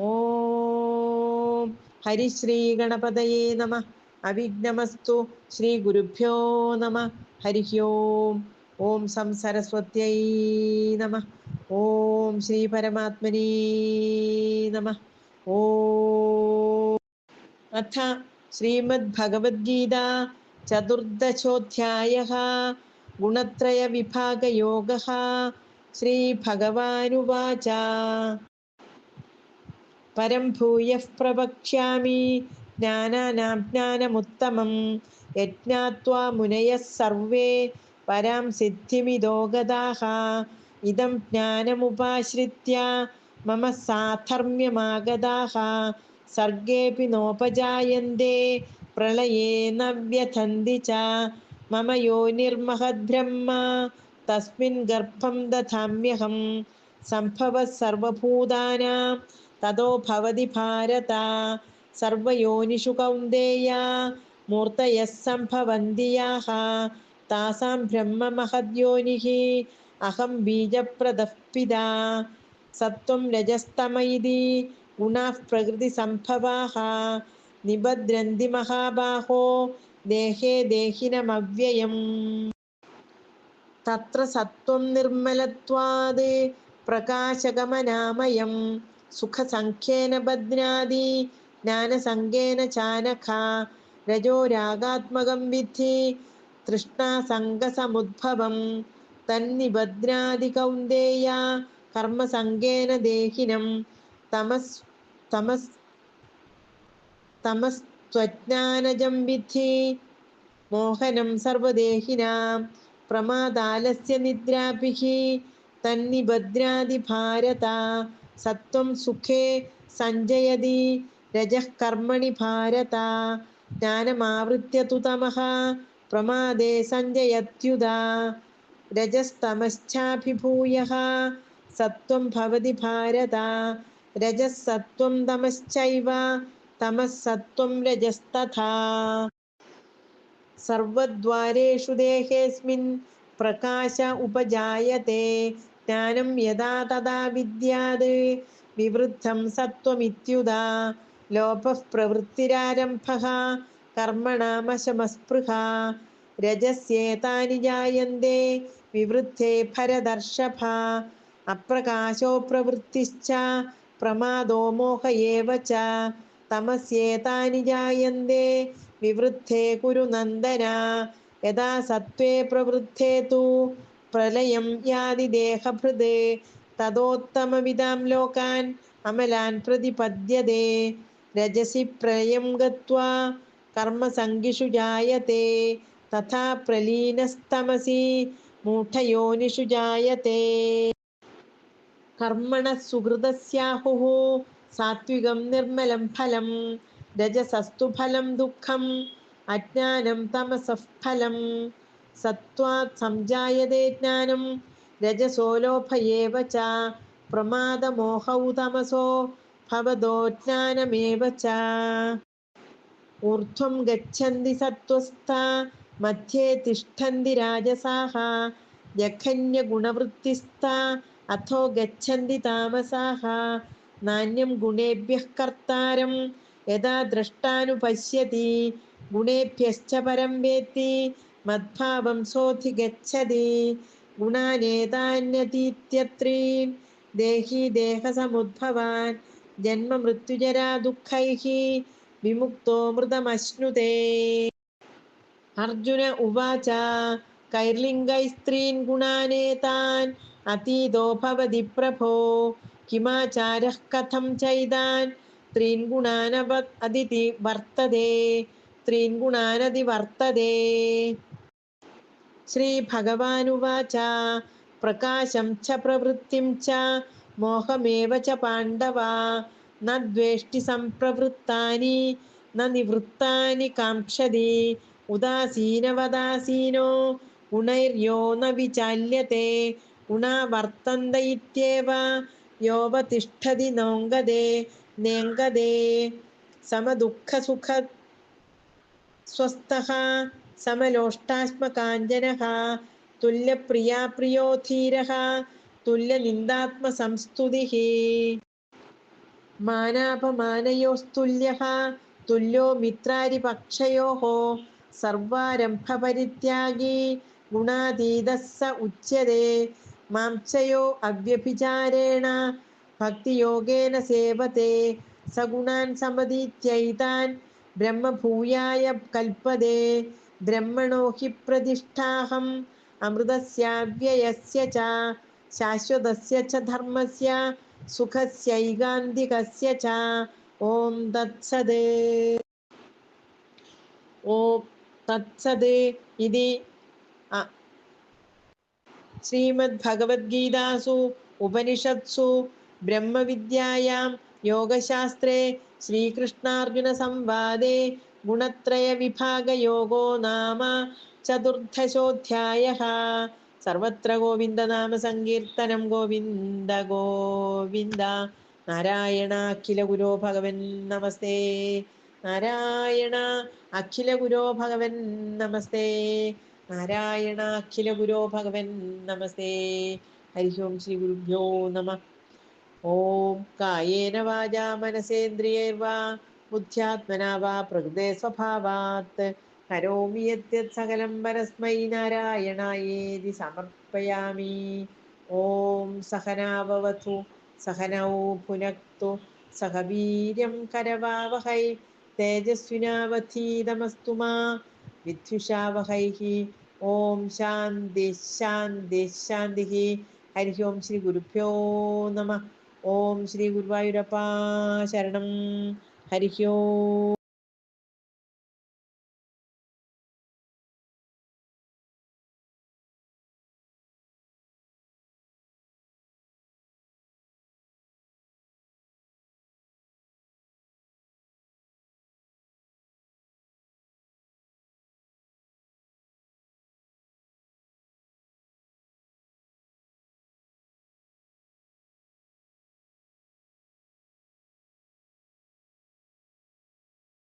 ഓം ഹരിശ്രീ ഗണപതയേ നമഃ. അവിഘ്നമസ്തു. ശ്രീ ഗുരുഭ്യോ നമഃ. ഹരി ഓം. ഓം സം സരസ്വത്यै നമഃ. ഓം ശ്രീ പരമാത്മനേ നമഃ. ഓം. അഥ ശ്രീമദ്ഭഗവദ്ഗീതാ ചതുർദശോധ്യായഃ. ഗുണത്രയവിഭാഗയോഗഃ. ശ്രീഭഗവാനുവാച. പരം ഭൂയഃ പ്രവക്ഷ്യാമി ജ്ഞാനാനാം ജ്ഞാനമുത്തമം യജ്ഞാത്വാ മുനയഃ സർവേ പരാം സിദ്ധിമിദോ ഗതാഃ. ഇദം ജ്ഞാനമുപാശ്രിത്യ മമ സാധർമ്മ്യമാഗതാഃ. സർഗേऽപി നോപജായന്തെ പ്രളയേ ന വ്യഥന്തി ച. മമ യോനിർമഹദ്ബ്രഹ്മ തസ്മിൻ ഗർഭം ദധാമ്യഹം. സംഭവഃ സർവഭൂതാനാം തതോ ഭവതി ഭാരത. സർവയോനിഷു കൗന്ദേയ മൂർത്തയഃ സംഭവന്തി യാഃ. താസാം ബ്രഹ്മ മഹദ്യോനിഃ അഹം ബീജപ്രദഃ പിതാ. സത്വം രജസ്തമ ഇതി ഗുണാഃ പ്രകൃതി സംഭവാഃ. നിബധ്രന്തി മഹാബാഹോ ദേഹേ ദേഹിനമവ്യയം. തത്ര സത്വം നിർമ്മലത്വാത് പ്രകാശകമനാമയം. സുഖസംഖ്യേന ബധ്നാതി ജ്ഞാനസംഗേന ചാനഘ. രജോ രാഗാത്മകം വിദ്ധി തൃഷ്ണാസംഗസമുദ്ഭവം. തന്നിബധ്നാതി കൗന്ദേയ കർമ്മസംഗേന ദേഹിനം. തമസ്ത്വജ്ഞാനജം വിദ്ധി മോഹനം സർവദേഹിനാം. പ്രമാദാലസ്യ നിദ്രാഭിः തന്നിബധ്നാതി ഭാരത. സത്വം സുഖേ സഞ്ജയതി രജഃ കർമ്മണി ഭാരത. ജ്ഞാനമാവൃത്യ തു തമഃ പ്രമാദേ സഞ്ജയത്യുതാ. രജസ്തമശ്ചാഭിഭൂയഃ സത്വം ഭവതി ഭാരത. രജഃ സത്വം തമശ്ചൈവ തമഃ സത്വം രജസ്തഥാ. സർവദ്വാരേഷു ദേഹേസ്മിൻ പ്രകാശ ഉപജായത്തെ. ജ്ഞാനം യഥാ തഥാ വിദ്യാത് വിവൃദ്ധം സത്വമിത്യുതാ. ലോഭഃ പ്രവൃത്തിരാരംഭഃ കർമ്മണാമശമസ്പൃഹ. രജസ്യേതാനി ജായന്തെ വിവൃദ്ധേ ഭരതർഷഭ. അപ്രകാശോ പ്രവൃത്തിശ്ച പ്രമാദോ മോഹ ഏവ ച. തമസ്യേതാനി ജായന്തെ വിവൃദ്ധേ കുരു നന്ദന. യഥാ സത്വേ പ്രവൃദ്ധേ തു പ്രളയം യാതി ദേഹഭൃത്. തതോത്തമവിദാം ലോകാൻ അമലാൻ പ്രതിപദ്യതേ. രജസി പ്രളയം ഗത്വാ കർമ്മസംഗിഷു ജായത്തെ. തഥാ പ്രലീനസ്തമസി മൂഢയോനിഷു ജായത്തെ. കർമ്മണഃ സുകൃതസ്യാഹുഃ സാത്വികം നിർമ്മലം ഫലം. രജസസ്തു ഫലം ദുഃഖം അജ്ഞാനം തമസഃ ഫലം. സത്വാത് സംജായതേ ജ്ഞാനം രജസോ ലോഭ ഏവ ച. പ്രമാദമോഹൗ തമസോ ഭവതോ ജ്ഞാനമേവ ച. ഊർധ്വം ഗച്ഛന്തി സത്വസ്ഥാ മധ്യേ തിഷ്ഠന്തി രാജസാഃ. ജഘന്യഗുണവൃത്തിസ്ഥാ അധോ ഗച്ഛന്തി താമസാഃ. നാന്യം ഗുണേഭ്യഃ കർത്താരം യഥാ ദ്രഷ്ടാനുപശ്യതി. ഗുണേഭ്യശ്ച പരം വേത്തി മദ്ഭാവം സോധിഗച്ഛതി. ഗുണാനേതാന്യതീത്യത്രീൻ ദേഹി ദേഹസമുദ്ഭവാൻ. ജന്മമൃത്യുജരാ ദുഃഖൈഃ വിമുക്തോ മൃതമശ്നുതേ. അർജുന ഉവാച. കൈർലിംഗൈസ്ത്രീൻ ഗുണാനേതാൻ അതീതോ ഭവതി പ്രഭോ. കിമാചാരഃ കഥം ചൈതാൻ ത്രീൻ ഗുണാനതിവർത്തതേ. ത്രീൻ ഗുണാനതിവർത്തതേ. ശ്രീഭഗവാനുവാച. പ്രകാശം ച പ്രവൃത്തിം ച മോഹമേവ ച പാണ്ഡവ. ന ദ്വേഷ്ടി സംപ്രവൃത്താനി ന നിവൃത്താനി കാംക്ഷതി. ഉദാസീനവദാസീനോ ഗുണൈര്യോ ന വിചാല്യത്തെ. ഗുണാ വർത്തന്ത ഇത്യേവ യോപതിഷ്ഠതി നേംഗതേ. സമദുഃഖസുഖ സ്വസ്ഥഃ സമലോഷ്ടാശ്മകാഞ്ചനഃ. തുല്യപ്രിയാ പ്രിയോ ധീരഃ തുല്യനിന്ദാത്മസംസ്തുതിഃ. മാനാപമാനയോസ്തുല്യഃ തുല്യോ മിത്രാരിപക്ഷയോः സർവാരംഭപരിത്യാഗി ഗുണാതീതഃ സ ഉച്യതേ മാംസയോ അവ്യഭിചാരേണ ഭക്തിയോഗേന സേവത്തെ സഗുണാൻ സമതീത്യൈതാൻ ബ്രഹ്മഭൂയായ കൽപ്പതേ ബ്രഹ്മണോ ഹി പ്രതിഷ്ഠാഹം അമൃതസ്യാവ്യയസ്യ ച ശാശ്വതസ്യ ച ധർമ്മസ്യ സുഖസ്യൈകാന്തികസ്യ ച ഓം തത്സത്. ഓം തത്സത് ഇതി ശ്രീമദ്ഭഗവദ്ഗീതാസു ഉപനിഷത്സു ബ്രഹ്മവിദ്യായാം യോഗശാസ്ത്രേ ശ്രീകൃഷ്ണാർജുന സംവാദേ ഗുണത്രയവിഭാഗയോഗോ നാമ ചതുർദശോऽധ്യായഃ. സർവത്ര ഗോവിന്ദനാമ സങ്കീർത്തനം. ഗോവിന്ദ ഗോവിന്ദ. നാരായണ അഖില ഗുരോ ഭഗവൻ നമസ്തേ. നാരായണ അഖില ഗുരോ ഭഗവൻ നമസ്തേ. നാരായണ അഖില ഗുരോ ഭഗവൻ നമസ്തേ. ഹരി ഓം ശ്രീ ഗുരുഭ്യോ നമഃ. ഓം കായേന വാചാ മനസേന്ദ്രിയൈർവാ ബുദ്ധ്യാത്മനാ വാ പ്രകൃതേ സ്വഭാവാത് കരോമി യദ്യത് സകലം പരസ്മൈ നാരായണായേതി സമർപ്പയാമി. ഓം സഹനാവവതു സഹനൗ ഭുനക്തു സഹ വീര്യം കരവാവഹൈ തേജസ്വിനാവധീതമസ്തു മാ വിദ്വിഷാവഹൈഃ. ഓം ശാന്തി ശാന്തി ശാന്തി. ഹരി ഓം ശ്രീ ഗുരുഭ്യോ നമഃ. ഓം ശ്രീ ഗുരുവായൂരപ്പാ ശരണം. ഹരി ഓം.